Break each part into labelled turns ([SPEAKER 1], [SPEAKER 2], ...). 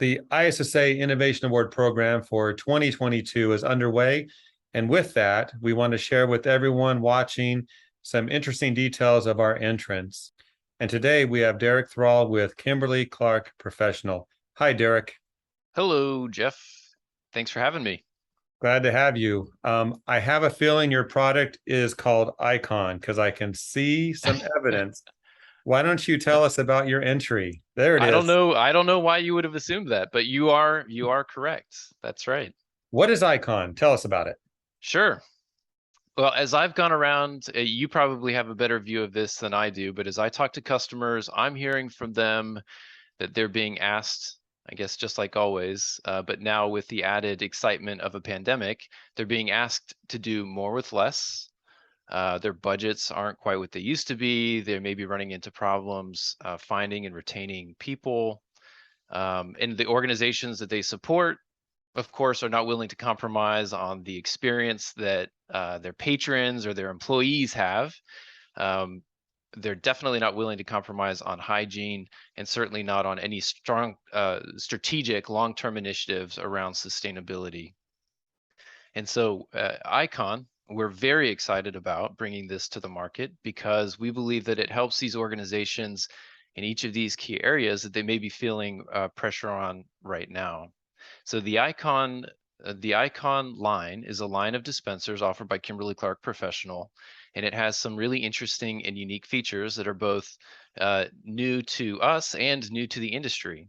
[SPEAKER 1] The ISSA Innovation Award Program for 2022 is underway. And with that, we want to share with everyone watching some interesting details of our entrance. And today we have Derek Thrall with Kimberly-Clark Professional. Hi, Derek.
[SPEAKER 2] Hello, Jeff. Thanks for having me.
[SPEAKER 1] Glad to have you. I have a feeling your product is called Icon because I can see some evidence. Why don't you tell us about your entry? There it
[SPEAKER 2] I don't
[SPEAKER 1] is.
[SPEAKER 2] know. I don't know why you would have assumed that, but you are correct. That's right.
[SPEAKER 1] What is Icon? Tell us about it.
[SPEAKER 2] Sure. Well, as I've gone around, you probably have a better view of this than I do, but as I talk to customers, I'm hearing from them that they're being asked, I guess just like always, but now with the added excitement of a pandemic, they're being asked to do more with less. Their budgets aren't quite what they used to be. They may be running into problems finding and retaining people. And the organizations that they support, of course, are not willing to compromise on the experience that their patrons or their employees have. Um, they're definitely not willing to compromise on hygiene and certainly not on any strong strategic long-term initiatives around sustainability. And so Icon, we're very excited about bringing this to the market because we believe that it helps these organizations in each of these key areas that they may be feeling pressure on right now. So the Icon line is a line of dispensers offered by Kimberly-Clark Professional, and it has some really interesting and unique features that are both new to us and new to the industry.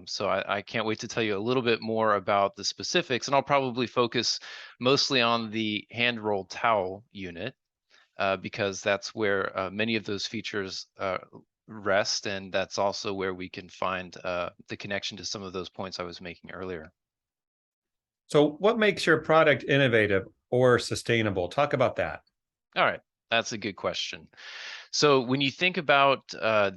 [SPEAKER 2] So I can't wait to tell you a little bit more about the specifics, and I'll probably focus mostly on the hand-rolled towel unit because that's where many of those features rest, and that's also where we can find the connection to some of those points I was making earlier.
[SPEAKER 1] So, what makes your product innovative or sustainable? Talk about that.
[SPEAKER 2] All right, that's a good question. So when you think about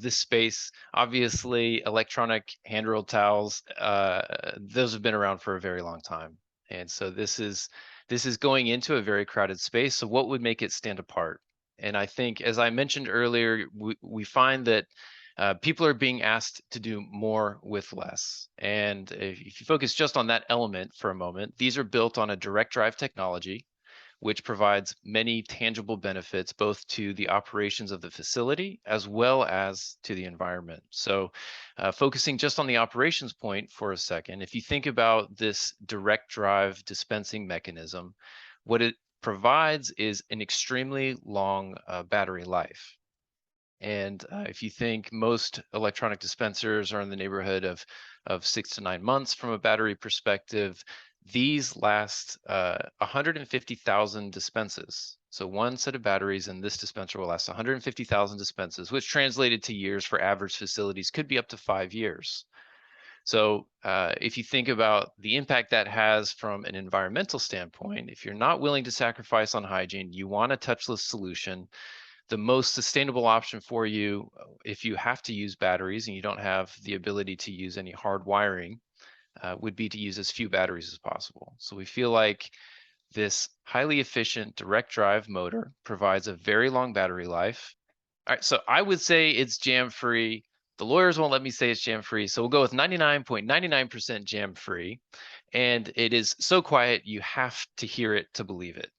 [SPEAKER 2] this space, obviously electronic hand-rolled towels, those have been around for a very long time. And so this is going into a very crowded space. So what would make it stand apart? And I think, as I mentioned earlier, we find that people are being asked to do more with less. And if you focus just on that element for a moment, these are built on a direct drive technology which provides many tangible benefits both to the operations of the facility as well as to the environment. So focusing just on the operations point for a second, if you think about this direct drive dispensing mechanism, what it provides is an extremely long battery life. And if you think most electronic dispensers are in the neighborhood of 6 to 9 months from a battery perspective, these last 150,000 dispenses. So one set of batteries in this dispenser will last 150,000 dispenses, which translated to years for average facilities could be up to 5 years. So if you think about the impact that has from an environmental standpoint, if you're not willing to sacrifice on hygiene, you want a touchless solution, the most sustainable option for you, if you have to use batteries and you don't have the ability to use any hard wiring, would be to use as few batteries as possible. So we feel like this highly efficient direct drive motor provides a very long battery life. All right, so I would say it's jam free. The lawyers won't let me say it's jam free, so we'll go with 99.99% jam free. And it is so quiet, you have to hear it to believe it.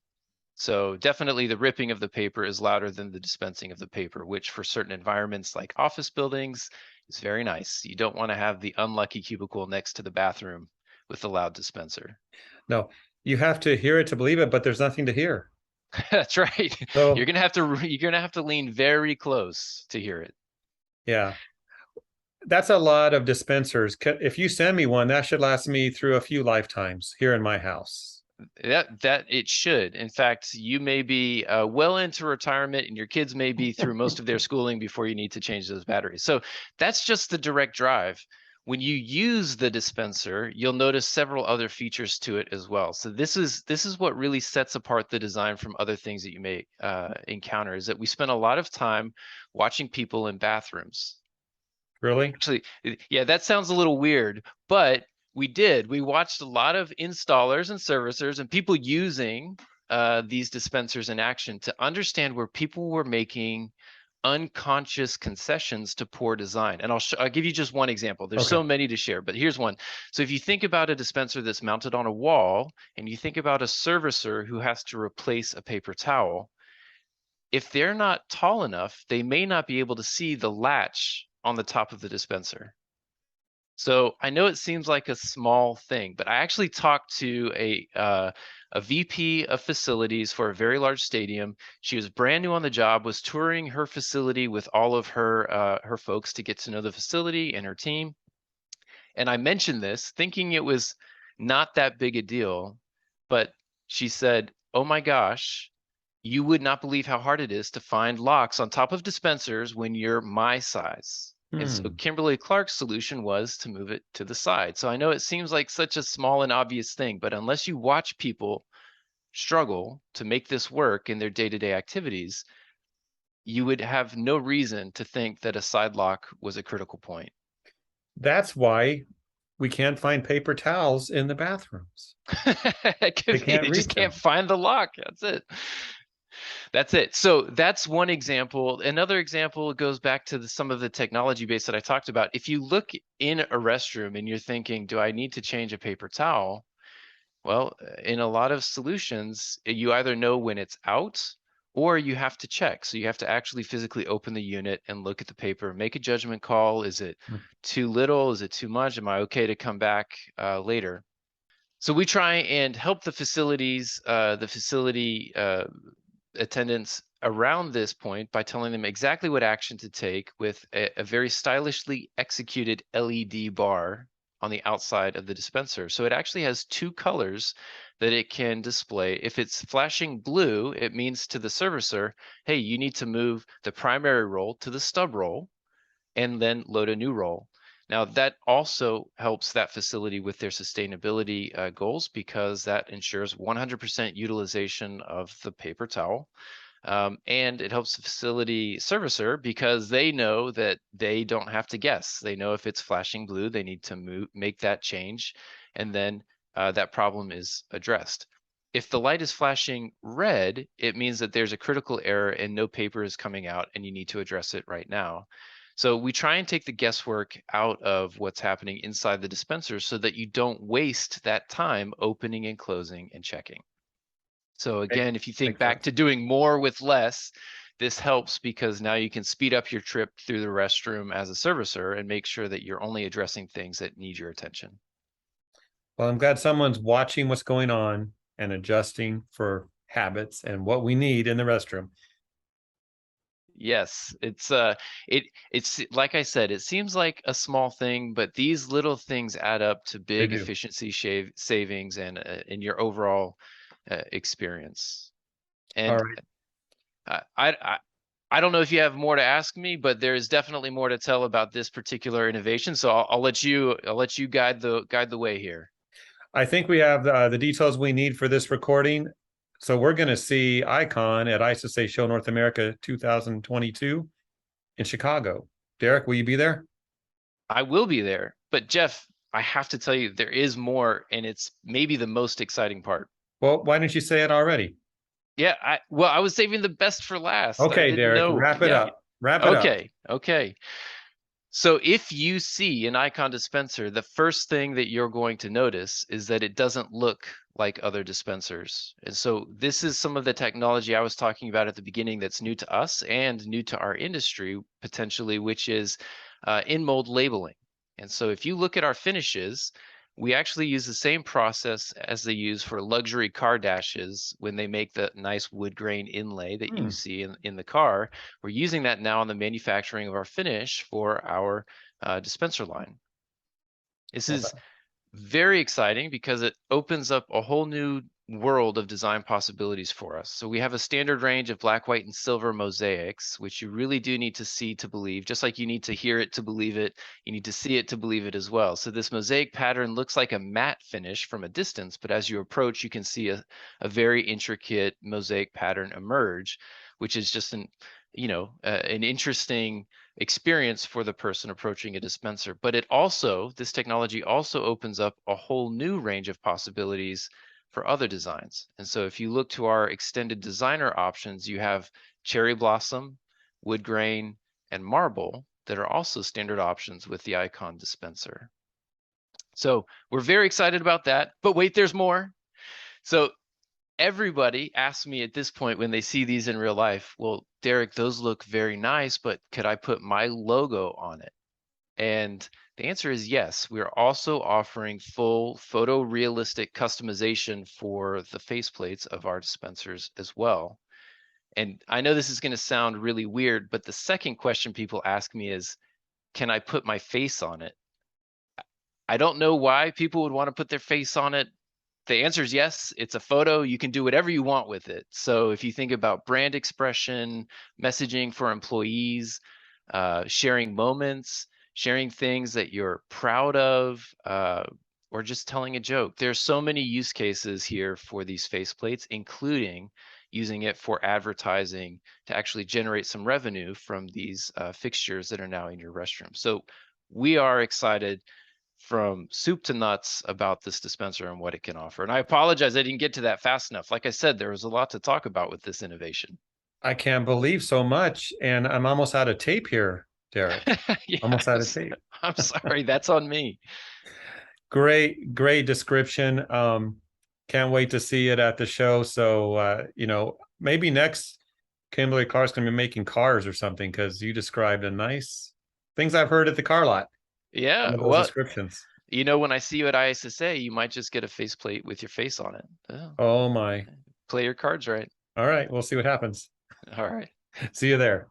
[SPEAKER 2] So definitely the ripping of the paper is louder than the dispensing of the paper, which for certain environments like office buildings is very nice. You don't want to have the unlucky cubicle next to the bathroom with the loud dispenser.
[SPEAKER 1] No, you have to hear it to believe it, but there's nothing to hear.
[SPEAKER 2] That's right.
[SPEAKER 1] So,
[SPEAKER 2] You're gonna have to lean very close to hear it.
[SPEAKER 1] yeah, that's a lot of dispensers. If you send me one, that should last me through a few lifetimes here in my house.
[SPEAKER 2] That it should. In fact, you may be well into retirement, and your kids may be through most of their schooling before you need to change those batteries. So that's just the direct drive. When you use the dispenser, you'll notice several other features to it as well. So this is what really sets apart the design from other things that you may encounter. Is that we spend a lot of time watching people in bathrooms.
[SPEAKER 1] Really?
[SPEAKER 2] Actually, yeah, that sounds a little weird, but we did. We watched a lot of installers and servicers and people using these dispensers in action to understand where people were making unconscious concessions to poor design. And I'll give you just one example. There's
[SPEAKER 1] Okay.
[SPEAKER 2] so many to share, but here's one. So if you think about a dispenser that's mounted on a wall, and you think about a servicer who has to replace a paper towel, if they're not tall enough, they may not be able to see the latch on the top of the dispenser. So I know it seems like a small thing, but I actually talked to a VP of facilities for a very large stadium. She was brand new on the job, was touring her facility with all of her folks to get to know the facility and her team. And I mentioned this thinking it was not that big a deal, but she said, "Oh my gosh, you would not believe how hard it is to find locks on top of dispensers when you're my size." And so
[SPEAKER 1] Hmm.
[SPEAKER 2] Kimberly-Clark's solution was to move it to the side. So I know it seems like such a small and obvious thing, but unless you watch people struggle to make this work in their day-to-day activities, you would have no reason to think that a side lock was a critical point.
[SPEAKER 1] That's why we can't find paper towels in the bathrooms.
[SPEAKER 2] It
[SPEAKER 1] They
[SPEAKER 2] could be
[SPEAKER 1] can't
[SPEAKER 2] they just
[SPEAKER 1] reach
[SPEAKER 2] can't
[SPEAKER 1] them.
[SPEAKER 2] find the lock. That's it. That's it. So that's one example. Another example goes back to some of the technology base that I talked about. If you look in a restroom and you're thinking, do I need to change a paper towel? Well, in a lot of solutions, you either know when it's out or you have to check. So you have to actually physically open the unit and look at the paper, make a judgment call. Is it too little? Is it too much? Am I okay to come back later? So we try and help the facilities, the facility attendants around this point by telling them exactly what action to take with a very stylishly executed LED bar on the outside of the dispenser. So it actually has two colors that it can display. If it's flashing blue, it means to the servicer, hey, you need to move the primary roll to the stub roll and then load a new roll. Now, that also helps that facility with their sustainability goals because that ensures 100% utilization of the paper towel. And it helps the facility servicer because they know that they don't have to guess. They know if it's flashing blue, they need to make that change, and then that problem is addressed. If the light is flashing red, it means that there's a critical error and no paper is coming out and you need to address it right now. So we try and take the guesswork out of what's happening inside the dispenser so that you don't waste that time opening and closing and checking. So again, if you think
[SPEAKER 1] Makes
[SPEAKER 2] back
[SPEAKER 1] sense.
[SPEAKER 2] to doing more with less, this helps because now you can speed up your trip through the restroom as a servicer and make sure that you're only addressing things that need your attention.
[SPEAKER 1] Well, I'm glad someone's watching what's going on and adjusting for habits and what we need in the restroom.
[SPEAKER 2] Yes, it's like I said, it seems like a small thing, but these little things add up to
[SPEAKER 1] They
[SPEAKER 2] big
[SPEAKER 1] do.
[SPEAKER 2] efficiency savings and in your overall experience.
[SPEAKER 1] All
[SPEAKER 2] And
[SPEAKER 1] right.
[SPEAKER 2] I don't know if you have more to ask me, but there is definitely more to tell about this particular innovation. So I'll let you guide the way here.
[SPEAKER 1] I think we have the details we need for this recording. So we're going to see Icon at ISSA Show North America 2022 in Chicago. Derek, will you be there?
[SPEAKER 2] I will be there, but Jeff, I have to tell you there is more, and it's maybe the most exciting part.
[SPEAKER 1] Well, why didn't you say it already?
[SPEAKER 2] Yeah, I was saving the best for last. I
[SPEAKER 1] Okay,
[SPEAKER 2] didn't
[SPEAKER 1] Derek,
[SPEAKER 2] know.
[SPEAKER 1] wrap it
[SPEAKER 2] Yeah.
[SPEAKER 1] up. Wrap it up.
[SPEAKER 2] Okay. So if you see an Icon dispenser, the first thing that you're going to notice is that it doesn't look like other dispensers. And so this is some of the technology I was talking about at the beginning that's new to us and new to our industry potentially, which is in mold labeling. And so if you look at our finishes, we actually use the same process as they use for luxury car dashes when they make the nice wood grain inlay that you
[SPEAKER 1] Hmm.
[SPEAKER 2] see in the car. We're using that now in the manufacturing of our finish for our dispenser line. This is
[SPEAKER 1] Well,
[SPEAKER 2] very exciting because it opens up a whole new world of design possibilities for us. So we have a standard range of black, white, and silver mosaics, which you really do need to see to believe, just like you need to hear it to believe it, you need to see it to believe it as well. So this mosaic pattern looks like a matte finish from a distance, but as you approach, you can see a very intricate mosaic pattern emerge, which is just an interesting experience for the person approaching a dispenser. But this technology also opens up a whole new range of possibilities for other designs. And so if you look to our extended designer options, you have cherry blossom, wood grain, and marble that are also standard options with the Icon dispenser. So we're very excited about that, but wait, there's more. So everybody asks me at this point when they see these in real life, well, Derek, those look very nice, but could I put my logo on it? And the answer is yes. We're also offering full photorealistic customization for the faceplates of our dispensers as well. And I know this is going to sound really weird, but the second question people ask me is, can I put my face on it? I don't know why people would want to put their face on it. The answer is yes. It's a photo. You can do whatever you want with it. So if you think about brand expression, messaging for employees, sharing moments, sharing things that you're proud of, or just telling a joke. There's so many use cases here for these faceplates, including using it for advertising to actually generate some revenue from these fixtures that are now in your restroom. So we are excited from soup to nuts about this dispenser and what it can offer. And I apologize, I didn't get to that fast enough. Like I said, there was a lot to talk about with this innovation.
[SPEAKER 1] I can't believe so much. And I'm almost out of tape here, Derek.
[SPEAKER 2] Yeah,
[SPEAKER 1] Almost out of tape.
[SPEAKER 2] I'm sorry, that's on me.
[SPEAKER 1] Great description. Can't wait to see it at the show. So, maybe next Kimberly-Clark's going to be making cars or something because you described a nice things I've heard at the car lot.
[SPEAKER 2] Yeah,
[SPEAKER 1] Some of those
[SPEAKER 2] well,
[SPEAKER 1] descriptions.
[SPEAKER 2] when I see you at ISSA, you might just get a faceplate with your face on it. Oh,
[SPEAKER 1] Oh my.
[SPEAKER 2] play your cards right.
[SPEAKER 1] All right. We'll see what happens.
[SPEAKER 2] All right.
[SPEAKER 1] See you there.